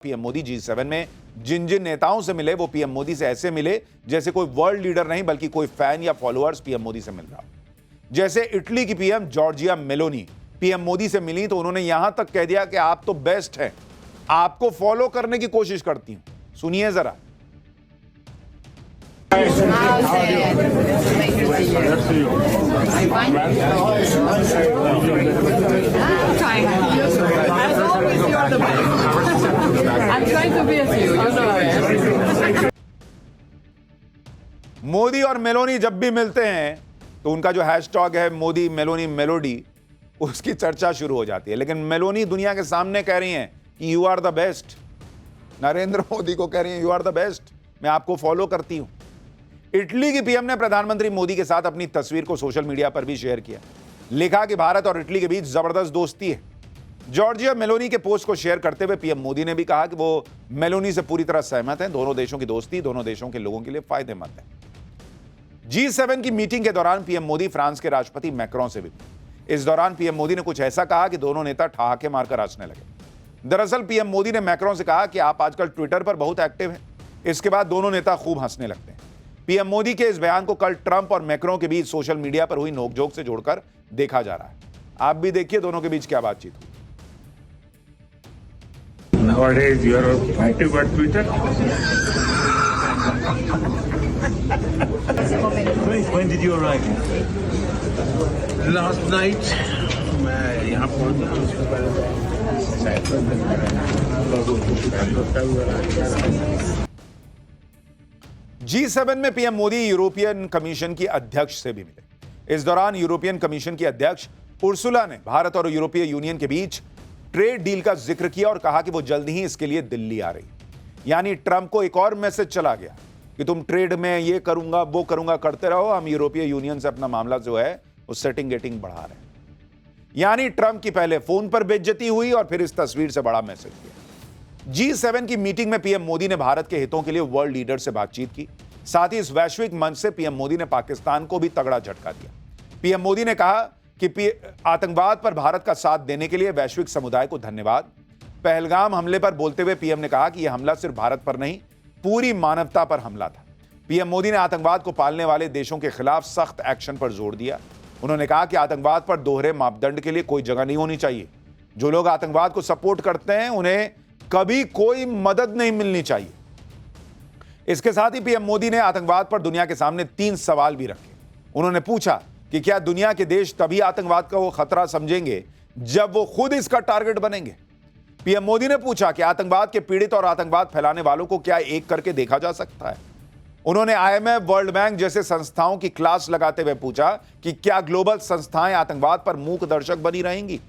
PM Modi G7 में जिन जिन नेताओं से मिले वो पीएम मोदी से ऐसे मिले जैसे कोई वर्ल्ड लीडर नहीं बल्कि कोई फैन या फॉलोअर्स पीएम मोदी से मिल रहा। जैसे इटली की PM Giorgia Meloni PM Modi से मिली तो उन्होंने यहां तक कह दिया कि आप तो बेस्ट हैं, आपको फॉलो करने की कोशिश करती हूं। सुनिए जरा। मोदी और मेलोनी जब भी मिलते हैं तो उनका जो हैशटैग है मोदी मेलोनी मेलोडी, उसकी चर्चा शुरू हो जाती है। लेकिन मेलोनी दुनिया के सामने कह रही हैं कि you are the best. Narendra Modi को कह रही हैं यू आर द बेस्ट, मैं आपको फॉलो करती हूं। इटली की पीएम ने प्रधानमंत्री मोदी के साथ अपनी तस्वीर को सोशल मीडिया पर भी शेयर किया, लिखा कि भारत और इटली के बीच जबरदस्त दोस्ती है। जॉर्जिया मेलोनी के पोस्ट को शेयर करते हुए पीएम मोदी ने भी कहा कि वो मेलोनी से पूरी तरह सहमत हैं। दोनों देशों की दोस्ती दोनों देशों के लोगों के लिए फायदेमंद है। G7 की मीटिंग के दौरान पीएम मोदी फ्रांस के राष्ट्रपति मैक्रों से भी मिले। इस दौरान पीएम मोदी ने कुछ ऐसा कहा कि दोनों नेता ठहाके मारकर हंसने लगे। दरअसल पीएम मोदी ने मैक्रों से कहा कि आप आजकल ट्विटर पर बहुत एक्टिव हैं। इसके बाद दोनों नेता खूब हंसने लगते हैं। पीएम मोदी के इस बयान को कल ट्रंप और मैक्रों के बीच सोशल मीडिया पर हुई नोकझोंक से जोड़कर देखा जा रहा है। आप भी देखिए दोनों के बीच क्या बातचीत हुई। Nowadays, you are active on Twitter. When did you arrive? Last night, मैं यहाँ पहुँचा उसके बाद G7 में पीएम मोदी यूरोपियन कमीशन की अध्यक्ष से भी मिले। इस दौरान यूरोपियन कमीशन की अध्यक्ष उर्सुला ने भारत और यूरोपीय यूनियन के बीच ट्रेड डील का जिक्र किया और कहा कि वो जल्द ही इसके लिए दिल्ली आ रही। यानी ट्रंप को एक और मैसेज चला गया कि तुम ट्रेड में ये करूंगा वो करूंगा करते रहो, हम यूरोपीय यूनियन से अपना मामला जो है वो सेटिंग गेटिंग बढ़ा रहे हैं। यानी ट्रंप की पहले फोन पर बेइज्जती हुई और फिर इस तस्वीर से बड़ा मैसेज दिया। G7 की मीटिंग में पीएम मोदी ने भारत के हितों के लिए वर्ल्ड लीडर से बातचीत की। साथ ही इस वैश्विक मंच से पीएम मोदी ने पाकिस्तान को भी तगड़ा झटका दिया। पीएम मोदी ने कहा कि आतंकवाद पर भारत का साथ देने के लिए वैश्विक समुदाय को धन्यवाद। पहलगाम हमले पर बोलते हुए पीएम ने कहा कि यह हमला सिर्फ भारत पर नहीं पूरी मानवता पर हमला था। पीएम मोदी ने आतंकवाद को पालने वाले देशों के खिलाफ सख्त एक्शन पर जोर दिया। उन्होंने कहा कि आतंकवाद पर दोहरे मापदंड के लिए कोई जगह नहीं होनी चाहिए। जो लोग आतंकवाद को सपोर्ट करते हैं उन्हें कभी कोई मदद नहीं मिलनी चाहिए। इसके साथ ही पीएम मोदी ने आतंकवाद पर दुनिया के सामने 3 सवाल भी रखे। उन्होंने पूछा कि क्या दुनिया के देश तभी आतंकवाद का वो खतरा समझेंगे जब वो खुद इसका टारगेट बनेंगे। पीएम मोदी ने पूछा कि आतंकवाद के पीड़ित और आतंकवाद फैलाने वालों को क्या एक करके देखा जा सकता है। उन्होंने IMF, वर्ल्ड बैंक जैसे संस्थाओं की क्लास लगाते हुए पूछा कि क्या ग्लोबल संस्थाएं आतंकवाद पर मूक दर्शक बनी रहेंगी।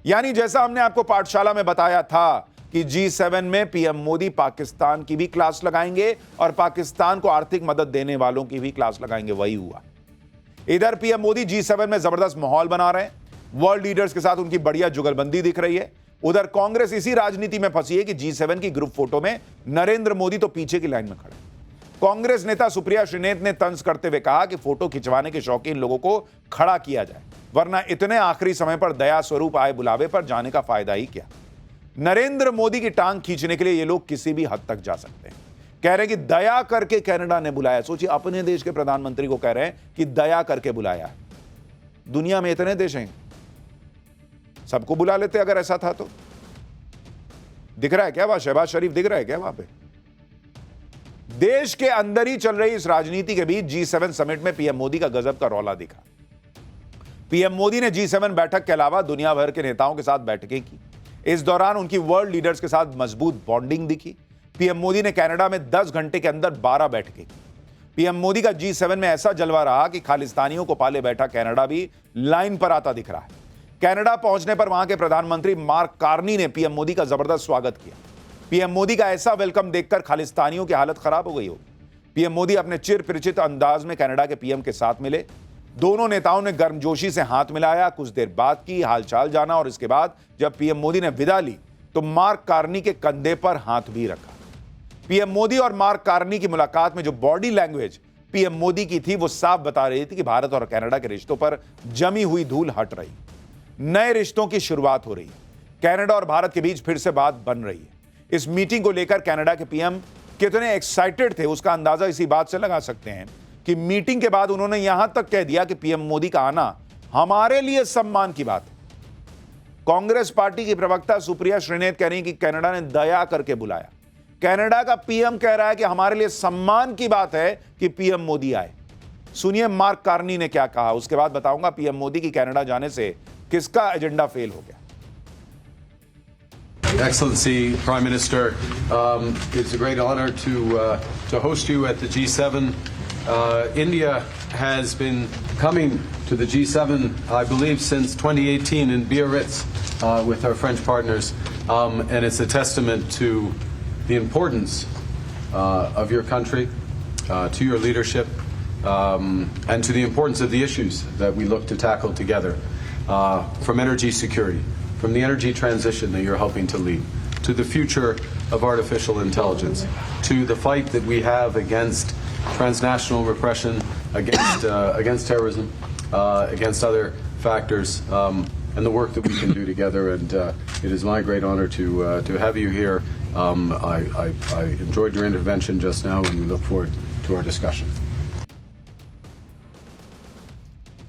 यानी जैसा हमने आपको पाठशाला में बताया था कि G7 में पीएम मोदी पाकिस्तान की भी क्लास लगाएंगे और पाकिस्तान को आर्थिक मदद देने वालों की भी क्लास लगाएंगे, वही हुआ। इधर पीएम मोदी G7 में जबरदस्त माहौल बना रहे हैं। वर्ल्ड लीडर्स के साथ उनकी बढ़िया जुगलबंदी दिख रही है। उधर कांग्रेस इसी राजनीति में फंसी है कि G7 की ग्रुप फोटो में नरेंद्र मोदी तो पीछे की लाइन में खड़े। कांग्रेस नेता सुप्रिया श्रीनेत ने तंज करते हुए कहा कि फोटो खिंचवाने के शौकीन लोगों को खड़ा किया जाए, वरना इतने आखिरी समय पर दया स्वरूप आए बुलावे पर जाने का फायदा ही क्या। नरेंद्र मोदी की टांग खींचने के लिए ये लोग किसी भी हद तक जा सकते हैं। कह रहे हैं कि दया करके कनाडा ने बुलाया। सोचिए, अपने देश के प्रधानमंत्री को कह रहे हैं कि दया करके बुलाया। दुनिया में इतने देश हैं, सबको बुला लेते अगर ऐसा था तो। दिख रहा है क्या वहां शहबाज शरीफ दिख रहा है क्या वहां पे। देश के अंदर ही चल रही इस राजनीति के बीच G7 समिट में पीएम मोदी का गजब का रौला दिखा। पीएम मोदी ने G7 बैठक के अलावा दुनिया भर के नेताओं के साथ बैठकें की। इस दौरान उनकी वर्ल्ड लीडर्स के साथ मजबूत बॉन्डिंग दिखी। पीएम मोदी ने कनाडा में 10 घंटे के अंदर 12 बैठकें की। पीएम मोदी का G7 में ऐसा जलवा रहा कि खालिस्तानियों को पाले बैठा कनाडा भी लाइन पर आता दिख रहा है। कनाडा पहुंचने पर वहां के प्रधानमंत्री मार्क कार्नी ने पीएम मोदी का जबरदस्त स्वागत किया। पीएम मोदी का ऐसा वेलकम देखकर खालिस्तानियों की हालत खराब हो गई होगी। पीएम मोदी अपने चिर परिचित अंदाज में कनाडा के पीएम के साथ मिले। दोनों नेताओं ने गर्मजोशी से हाथ मिलाया, कुछ देर बात की, हालचाल जाना और इसके बाद जब पीएम मोदी ने विदा ली तो मार्क कार्नी के कंधे पर हाथ भी रखा। पीएम मोदी और मार्क कार्नी की मुलाकात में जो बॉडी लैंग्वेज पीएम मोदी की थी वो साफ बता रही थी कि भारत और कनाडा के रिश्तों पर जमी हुई धूल हट रही, नए रिश्तों की शुरुआत हो रही है। कनाडा और भारत के बीच फिर से बात बन रही है। इस मीटिंग को लेकर कनाडा के पीएम कितने एक्साइटेड थे उसका अंदाजा इसी बात से लगा सकते हैं कि मीटिंग के बाद उन्होंने यहां तक कह दिया कि पीएम मोदी का आना हमारे लिए सम्मान की बात है। कांग्रेस पार्टी की प्रवक्ता सुप्रिया श्रीनेत कह रही कि कनाडा ने दया करके बुलाया। कनाडा का पीएम कह रहा है कि हमारे लिए सम्मान की बात है कि पीएम मोदी आए। सुनिए मार्क कार्नी ने क्या कहा, उसके बाद बताऊंगा पीएम मोदी की कनाडा जाने से किसका एजेंडा फेल हो गया। Excellency, Prime Minister, it's a great honor to host you at the G7. India has been coming to the G7, I believe, since 2018 in Biarritz with our French partners, and it's a testament to the importance of your country, to your leadership, and to the importance of the issues that we look to tackle together, from energy security, from the energy transition that you're helping to lead, to the future of artificial intelligence, to the fight that we have against transnational repression, against terrorism, against other factors, and the work that we can do together. And it is my great honor to have you here. I enjoyed your intervention just now, and we look forward to our discussion.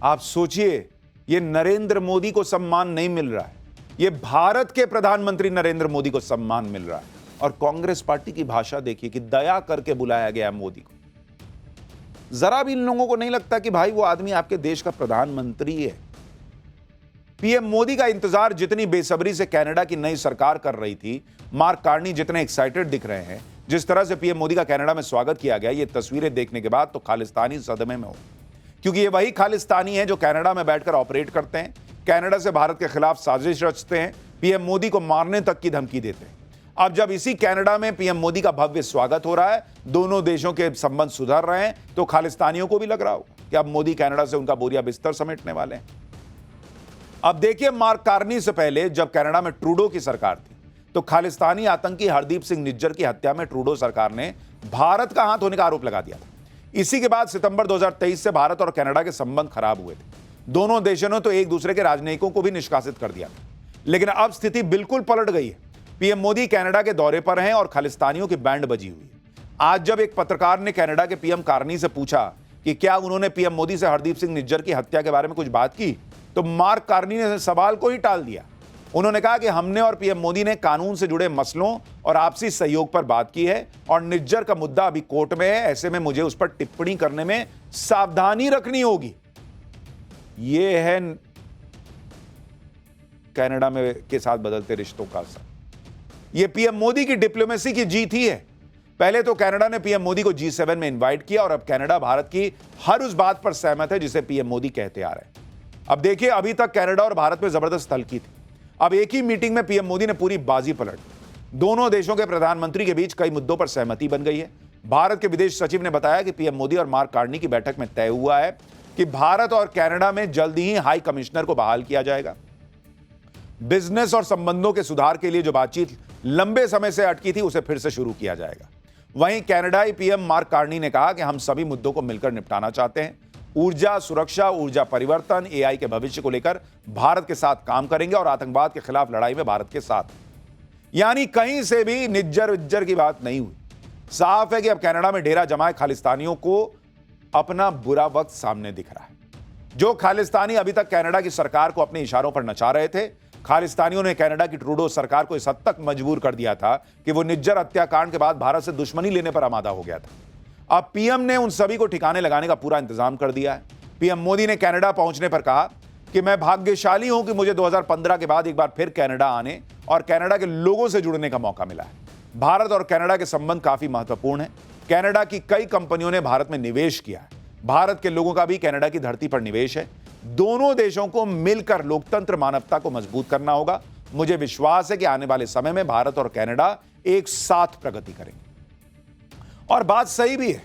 आप सोचिए, ये नरेंद्र मोदी को सम्मान नहीं मिल रहा है, ये भारत के प्रधानमंत्री नरेंद्र मोदी को सम्मान मिल रहा है। और कांग्रेस पार्टी की भाषा देखिए कि दया करके बुलाया गया मोदी को। जरा भी इन लोगों को नहीं लगता कि भाई वो आदमी आपके देश का प्रधानमंत्री है। पीएम मोदी का इंतजार जितनी बेसब्री से कनाडा की नई सरकार कर रही थी, मार्क कार्नी जितने एक्साइटेड दिख रहे हैं, जिस तरह से पीएम मोदी का कनाडा में स्वागत किया गया, ये तस्वीरें देखने के बाद तो खालिस्तानी सदमे में हो, क्योंकि ये वही खालिस्तानी है जो कनाडा में बैठकर ऑपरेट करते हैं, कनाडा से भारत के खिलाफ साजिश रचते हैं, पीएम मोदी को मारने तक की धमकी देते हैं। अब जब इसी कनाडा में पीएम मोदी का भव्य स्वागत हो रहा है, दोनों देशों के संबंध सुधर रहे हैं, तो खालिस्तानियों को भी लग रहा होगा कि अब मोदी कनाडा से उनका बोरिया बिस्तर समेटने वाले हैं। अब देखिए, मार्क कार्नी से पहले जब कनाडा में ट्रूडो की सरकार थी, तो खालिस्तानी आतंकी हरदीप सिंह निज्जर की हत्या में ट्रूडो सरकार ने भारत का हाथ होने का आरोप लगा दिया था। इसी के बाद सितंबर 2023 से भारत और कनाडा के संबंध खराब हुए थे। दोनों देशों ने तो एक दूसरे के राजनयिकों को भी निष्कासित कर दिया था। लेकिन अब स्थिति बिल्कुल पलट गई है। पीएम मोदी कनाडा के दौरे पर हैं और खालिस्तानियों की बैंड बजी हुई है। आज जब एक पत्रकार ने कनाडा के पीएम कार्नी से पूछा कि क्या उन्होंने पीएम मोदी से हरदीप सिंह निज्जर की हत्या के बारे में कुछ बात की, तो मार्क कार्नी ने सवाल को ही टाल दिया। उन्होंने कहा कि हमने और पीएम मोदी ने कानून से जुड़े मसलों और आपसी सहयोग पर बात की है और निज्जर का मुद्दा अभी कोर्ट में है, ऐसे में मुझे उस पर टिप्पणी करने में सावधानी रखनी होगी। यह है कनाडा में के साथ बदलते रिश्तों का असर। यह पीएम मोदी की डिप्लोमेसी की जीत ही है। पहले तो कनाडा ने पीएम मोदी को G7 में इनवाइट किया और अब कनाडा भारत की हर उस बात पर सहमत है जिसे पीएम मोदी कहते आ रहे हैं। अब देखिए, अभी तक कनाडा और भारत में जबरदस्त हल्की थी। अब एक ही मीटिंग में पीएम मोदी ने पूरी बाजी पलट दी। दोनों देशों के प्रधानमंत्री के बीच कई मुद्दों पर सहमति बन गई है। भारत के विदेश सचिव ने बताया कि पीएम मोदी और मार्क कार्नी की बैठक में तय हुआ है कि भारत और कनाडा में जल्द ही हाई कमिश्नर को बहाल किया जाएगा। बिजनेस और संबंधों के सुधार के लिए जो बातचीत लंबे समय से अटकी थी, उसे फिर से शुरू किया जाएगा। वहीं कनाडाई पीएम मार्क कार्नी ने कहा कि हम सभी मुद्दों को मिलकर निपटाना चाहते हैं। ऊर्जा सुरक्षा, ऊर्जा परिवर्तन, एआई के भविष्य को लेकर भारत के साथ काम करेंगे और आतंकवाद के खिलाफ लड़ाई में भारत के साथ। यानी कहीं से भी निज्जर विज्जर की बात नहीं हुई। साफ है कि अब कनाडा में डेरा जमाए खालिस्तानियों को अपना बुरा वक्त सामने दिख रहा है। जो खालिस्तानी अभी तक कनाडा की सरकार को अपने इशारों पर नचा रहे थे, खालिस्तानियों ने कनाडा की ट्रूडो सरकार को इस हद तक मजबूर कर दिया था कि वो निज्जर हत्याकांड के बाद भारत से दुश्मनी लेने पर आमादा हो गया था। अब पीएम ने उन सभी को ठिकाने लगाने का पूरा इंतजाम कर दिया है। पीएम मोदी ने कनाडा पहुंचने पर कहा कि मैं भाग्यशाली हूं कि मुझे 2015 के बाद एक बार फिर कनाडा आने और कनाडा के लोगों से जुड़ने का मौका मिला है। भारत और कनाडा के संबंध काफी महत्वपूर्ण है। कनाडा की कई कंपनियों ने भारत में निवेश किया है। भारत के लोगों का भी कनाडा की धरती पर निवेश है। दोनों देशों को मिलकर लोकतंत्र मानवता को मजबूत करना होगा। मुझे विश्वास है कि आने वाले समय में भारत और कनाडा एक साथ प्रगति करेंगे। और बात सही भी है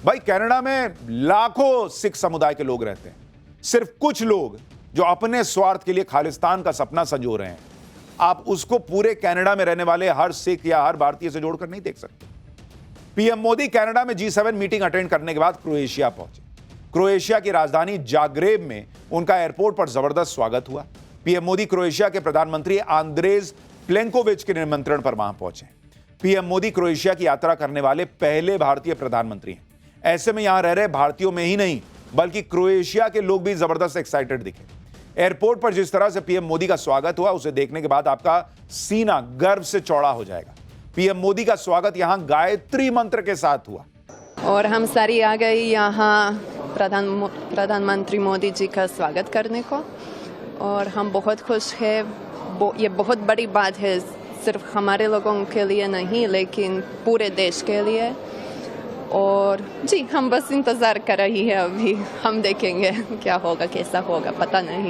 भाई, कनाडा में लाखों सिख समुदाय के लोग रहते हैं। सिर्फ कुछ लोग जो अपने स्वार्थ के लिए खालिस्तान का सपना संजो रहे हैं, आप उसको पूरे कनाडा में रहने वाले हर सिख या हर भारतीय से जोड़कर नहीं देख सकते। पीएम मोदी कनाडा में G7 मीटिंग अटेंड करने के बाद क्रोएशिया पहुंचे। क्रोएशिया की राजधानी जाग्रेब में उनका एयरपोर्ट पर जबरदस्त स्वागत हुआ। पीएम मोदी क्रोएशिया के प्रधानमंत्री आंद्रेज प्लेंकोविच के निमंत्रण पर वहां पहुंचे। पीएम मोदी क्रोएशिया की यात्रा करने वाले पहले भारतीय प्रधानमंत्री हैं। ऐसे में यहां रह रहे भारतीयों में ही नहीं बल्कि क्रोएशिया के लोग भी जबरदस्त एक्साइटेड दिखे। एयरपोर्ट पर जिस तरह से पीएम मोदी का स्वागत हुआ उसे देखने के बाद आपका सीना गर्व से चौड़ा हो जाएगा। पीएम मोदी का स्वागत यहां गायत्री मंत्र के साथ हुआ और हम सारी आ गए यहाँ प्रधानमंत्री मोदी जी का स्वागत करने को और हम बहुत खुश हैं। ये बहुत बड़ी बात है, सिर्फ हमारे लोगों के लिए नहीं लेकिन पूरे देश के लिए। और जी हम बस इंतज़ार कर रही है, अभी हम देखेंगे क्या होगा कैसा होगा पता नहीं।